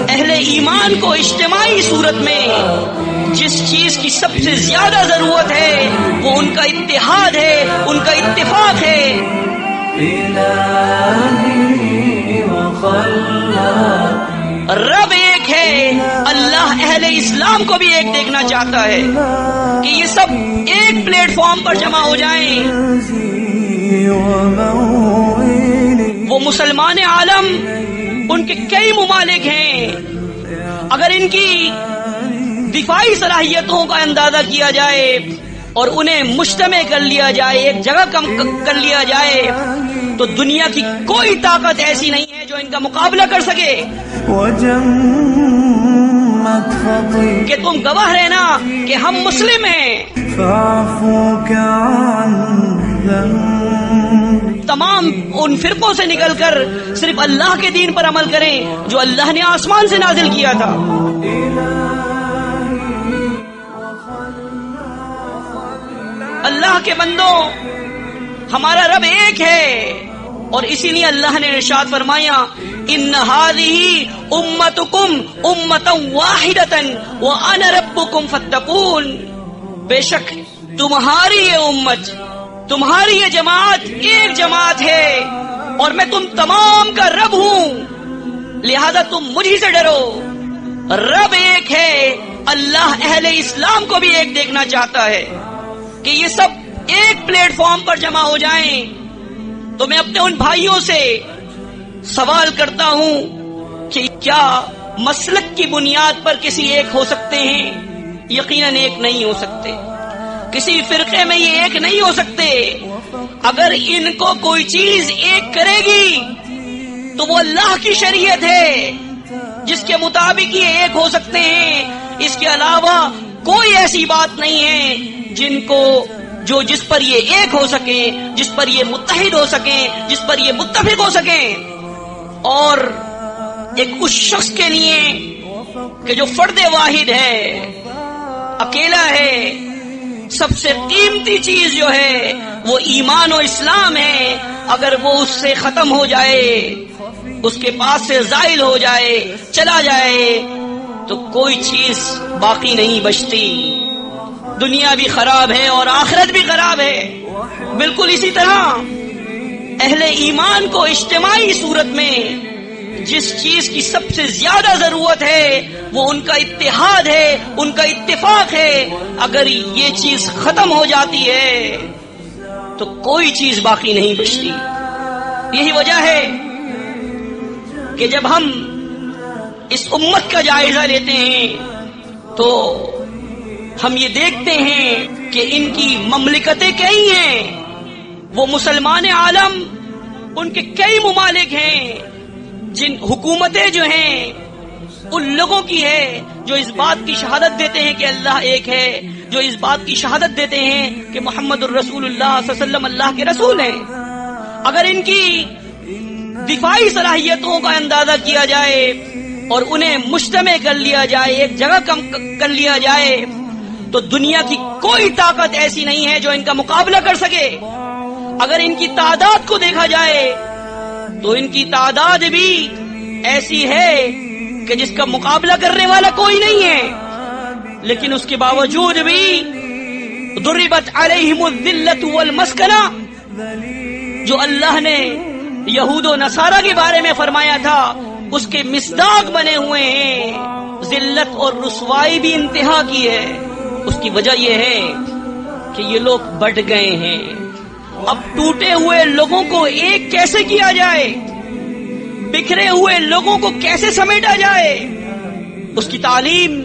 اہل ایمان کو اجتماعی صورت میں جس چیز کی سب سے زیادہ ضرورت ہے وہ ان کا اتحاد ہے، ان کا اتفاق ہے۔ رب ایک ہے، اللہ اہل اسلام کو بھی ایک دیکھنا چاہتا ہے کہ یہ سب ایک پلیٹ فارم پر جمع ہو جائیں۔ وہ مسلمان عالم، ان کے کئی ممالک ہیں، اگر ان کی دفاعی صلاحیتوں کا اندازہ کیا جائے اور انہیں مجتمع کر لیا جائے، ایک جگہ کم کر لیا جائے، تو دنیا کی کوئی طاقت ایسی نہیں ہے جو ان کا مقابلہ کر سکے۔ کہ تم گواہ رہنا کہ ہم مسلم ہیں۔ تمام ان فرقوں سے نکل کر صرف اللہ کے دین پر عمل کریں جو اللہ نے آسمان سے نازل کیا تھا۔ اللہ کے بندوں، ہمارا رب ایک ہے، اور اسی لیے اللہ نے ارشاد فرمایا ان هذه امتکم امۃ واحدۃ وانا ربکم فاتقون، بے شک تمہاری یہ امت، تمہاری یہ جماعت ایک جماعت ہے اور میں تم تمام کا رب ہوں، لہذا تم مجھ سے ڈرو۔ رب ایک ہے، اللہ اہل اسلام کو بھی ایک دیکھنا چاہتا ہے کہ یہ سب ایک پلیٹ فارم پر جمع ہو جائیں۔ تو میں اپنے ان بھائیوں سے سوال کرتا ہوں کہ کیا مسلک کی بنیاد پر کسی ایک ہو سکتے ہیں؟ یقیناً ایک نہیں ہو سکتے، کسی فرقے میں یہ ایک نہیں ہو سکتے۔ اگر ان کو کوئی چیز ایک کرے گی تو وہ اللہ کی شریعت ہے جس کے مطابق یہ ایک ہو سکتے ہیں، اس کے علاوہ کوئی ایسی بات نہیں ہے جس پر یہ ایک ہو سکیں، جس پر یہ متحد ہو سکیں، جس پر یہ متفق ہو سکیں۔ اور ایک اس شخص کے لیے کہ جو فرد واحد ہے، اکیلا ہے، سب سے قیمتی چیز جو ہے وہ ایمان و اسلام ہے، اگر وہ اس سے ختم ہو جائے، اس کے پاس سے زائل ہو جائے، چلا جائے، تو کوئی چیز باقی نہیں بچتی۔ دنیا بھی خراب ہے اور آخرت بھی خراب ہے۔ بالکل اسی طرح اہل ایمان کو اجتماعی صورت میں جس چیز کی سب سے زیادہ ضرورت ہے وہ ان کا اتحاد ہے، ان کا اتفاق ہے۔ اگر یہ چیز ختم ہو جاتی ہے تو کوئی چیز باقی نہیں بچتی۔ یہی وجہ ہے کہ جب ہم اس امت کا جائزہ لیتے ہیں تو ہم یہ دیکھتے ہیں کہ ان کی مملکتیں کئی ہیں، وہ مسلمان عالم، ان کے کئی ممالک ہیں جن حکومتیں جو ہیں ان لوگوں کی ہے جو اس بات کی شہادت دیتے ہیں کہ اللہ ایک ہے، جو اس بات کی شہادت دیتے ہیں کہ محمد الرسول اللہ صلی اللہ علیہ وسلم اللہ کے رسول ہیں۔ اگر ان کی دفاعی صلاحیتوں کا اندازہ کیا جائے اور انہیں مجتمع کر لیا جائے، ایک جگہ کم کر لیا جائے، تو دنیا کی کوئی طاقت ایسی نہیں ہے جو ان کا مقابلہ کر سکے۔ اگر ان کی تعداد کو دیکھا جائے تو ان کی تعداد بھی ایسی ہے کہ جس کا مقابلہ کرنے والا کوئی نہیں ہے، لیکن اس کے باوجود بھی ضربت علیہم الذلۃ والمسکنہ، جو اللہ نے یہود و نصارہ کے بارے میں فرمایا تھا اس کے مصداق بنے ہوئے ہیں۔ ذلت اور رسوائی بھی انتہا کی ہے۔ اس کی وجہ یہ ہے کہ یہ لوگ بٹ گئے ہیں۔ اب ٹوٹے ہوئے لوگوں کو ایک کیسے کیا جائے، بکھرے ہوئے لوگوں کو کیسے سمیٹا جائے، اس کی تعلیم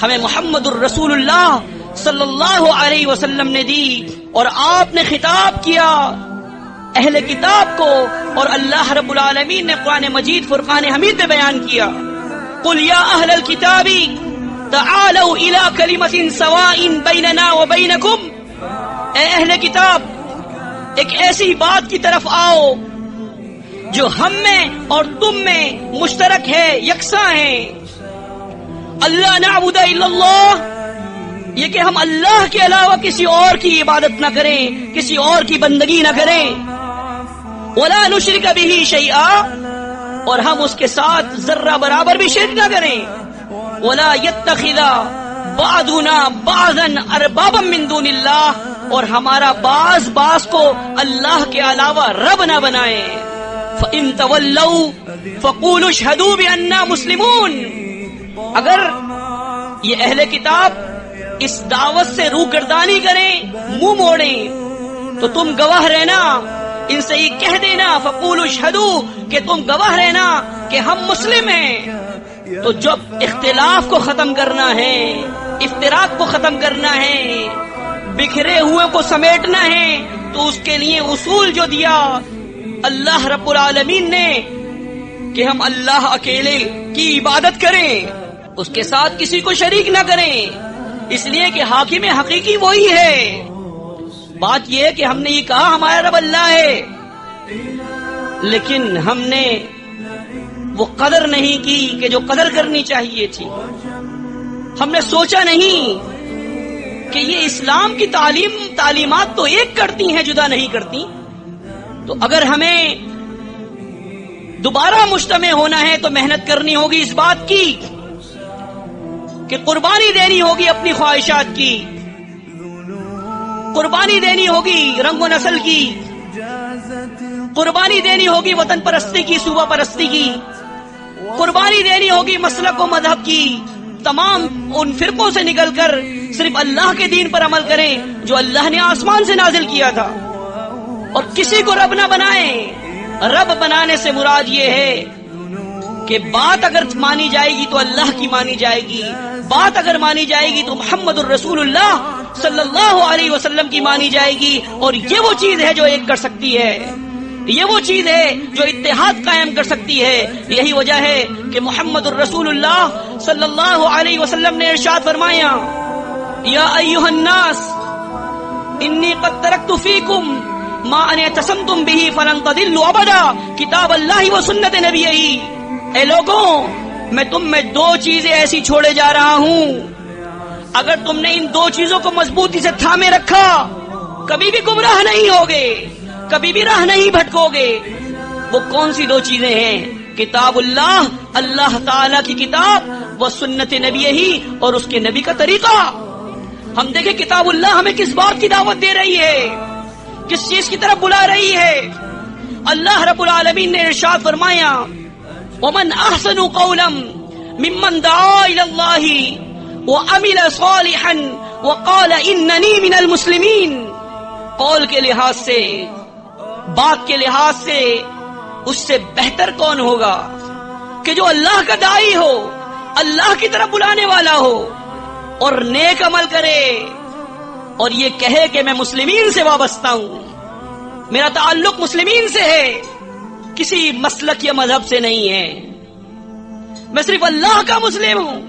ہمیں محمد الرسول اللہ صلی اللہ علیہ وسلم نے دی، اور آپ نے خطاب کیا اہل کتاب کو، اور اللہ رب العالمین نے قرآن مجید فرقان حمید میں بیان کیا، قل یا اہل الکتاب تعالوا الى کلمۃ سواء بیننا وبینکم، اے اہل کتاب ایک ایسی بات کی طرف آؤ جو ہم میں اور تم میں مشترک ہے، یکساں ہے۔ اللہ نعبد الا اللہ یہ کہ ہم اللہ کے علاوہ کسی اور کی عبادت نہ کریں، کسی اور کی بندگی نہ کریں. وَلَا نُشْرِكَ بِهِ شَيْئًا، اور ہم اس کے ساتھ ذرہ برابر بھی شرک نہ کریں. وَلَا يَتَّخِذَ بَعْضُنَا بَعْضًا أَرْبَابًا مِّن دُونِ اللَّهِ، اور ہمارا بعض کو اللہ کے علاوہ رب نہ بنائیں. فَإِن تَوَلَّوْا فَقُولُوا اشْهَدُوا بِأَنَّا مُسْلِمُونَ، اگر یہ اہل کتاب اس دعوت سے روگردانی کریں، منہ موڑیں، تو تم گواہ رہنا، ان سے یہ کہہ دینا فقولوا اشہدوا کہ تم گواہ رہنا کہ ہم مسلم ہیں. تو جب اختلاف کو ختم کرنا ہے، افتراق کو ختم کرنا ہے، بکھرے ہوئے کو سمیٹنا ہے، تو اس کے لیے اصول جو دیا اللہ رب العالمین نے کہ ہم اللہ اکیلے کی عبادت کریں، اس کے ساتھ کسی کو شریک نہ کریں، اس لیے کہ حاکم حقیقی وہی ہے. بات یہ ہے کہ ہم نے یہ کہا ہمارا رب اللہ ہے، لیکن ہم نے وہ قدر نہیں کی کہ جو قدر کرنی چاہیے تھی. ہم نے سوچا نہیں کہ یہ اسلام کی تعلیمات تو ایک کرتی ہیں، جدا نہیں کرتی. تو اگر ہمیں دوبارہ مجتمع ہونا ہے تو محنت کرنی ہوگی اس بات کی کہ قربانی دینی ہوگی اپنی خواہشات کی، قربانی دینی ہوگی رنگ و نسل کی، قربانی دینی ہوگی وطن پرستی کی، صوبہ پرستی کی، قربانی دینی ہوگی مسلک و مذہب کی. تمام ان فرقوں سے نکل کر صرف اللہ کے دین پر عمل کریں جو اللہ نے آسمان سے نازل کیا تھا، اور کسی کو رب نہ بنائیں. رب بنانے سے مراد یہ ہے کہ بات اگر مانی جائے گی تو اللہ کی مانی جائے گی، بات اگر مانی جائے گی تو محمد الرسول اللہ صلی اللہ علیہ وسلم کی مانی جائے گی. اور یہ وہ چیز ہے جو ایک کر سکتی ہے، یہ وہ چیز ہے جو اتحاد قائم کر سکتی ہے. یہی وجہ ہے کہ محمد الرسول اللہ صلی اللہ علیہ وسلم نے ارشاد فرمایا یا ایھا الناس انی قد ترکت فیکم ما ان اعتصمتم به فلن تضلوا ابدا کتاب اللہ و سنت نبیہ. اے لوگوں، میں تم میں دو چیزیں ایسی چھوڑے جا رہا ہوں، اگر تم نے ان دو چیزوں کو مضبوطی سے تھامے رکھا کبھی بھی گمراہ نہیں ہوگے، کبھی بھی راہ نہیں بھٹکو گے. وہ کون سی دو چیزیں ہیں؟ کتاب اللہ، اللہ تعالی کی کتاب، و سنت نبی ہی، اور اس کے نبی کا طریقہ. ہم دیکھیں کتاب اللہ ہمیں کس بات کی دعوت دے رہی ہے، کس چیز کی طرف بلا رہی ہے. اللہ رب العالمین نے ارشاد فرمایا وَمَنْ أَحْسَنُ قَوْلًا مِمَّنْ دَعَا إِلَى اللَّهِ وَعَمِلَ صَالِحًا وَقَالَ إِنَّنِي مِنَ الْمُسْلِمِينَ. قول کے لحاظ سے، بات کے لحاظ سے اس سے بہتر کون ہوگا کہ جو اللہ کا داعی ہو، اللہ کی طرف بلانے والا ہو، اور نیک عمل کرے، اور یہ کہے کہ میں مسلمین سے وابستہ ہوں، میرا تعلق مسلمین سے ہے، کسی مسلک یا مذہب سے نہیں ہے، میں صرف اللہ کا مسلم ہوں.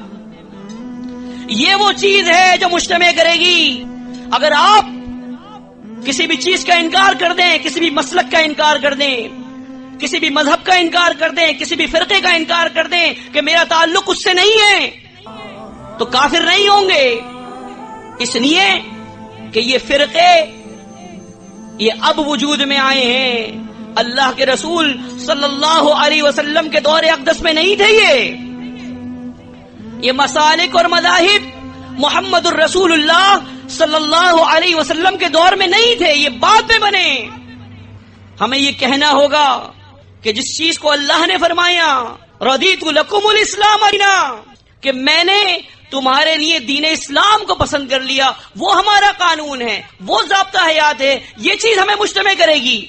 یہ وہ چیز ہے جو مجتمع کرے گی. اگر آپ کسی بھی چیز کا انکار کر دیں، کسی بھی مسلک کا انکار کر دیں، کسی بھی مذہب کا انکار کر دیں، کسی بھی فرقے کا انکار کر دیں کہ میرا تعلق اس سے نہیں ہے، تو کافر نہیں ہوں گے. اس لیے کہ یہ فرقے یہ اب وجود میں آئے ہیں، اللہ کے رسول صلی اللہ علیہ وسلم کے دور اقدس میں نہیں تھے. یہ مسالک اور مذاہب محمد الرسول اللہ صلی اللہ علیہ وسلم کے دور میں نہیں تھے، یہ بعد میں بنے. ہمیں یہ کہنا ہوگا کہ جس چیز کو اللہ نے فرمایا رضیت لکم الاسلام دینا، کہ میں نے تمہارے لیے دین اسلام کو پسند کر لیا، وہ ہمارا قانون ہے، وہ ضابطہ حیات ہے، یہ چیز ہمیں مجتمع کرے گی.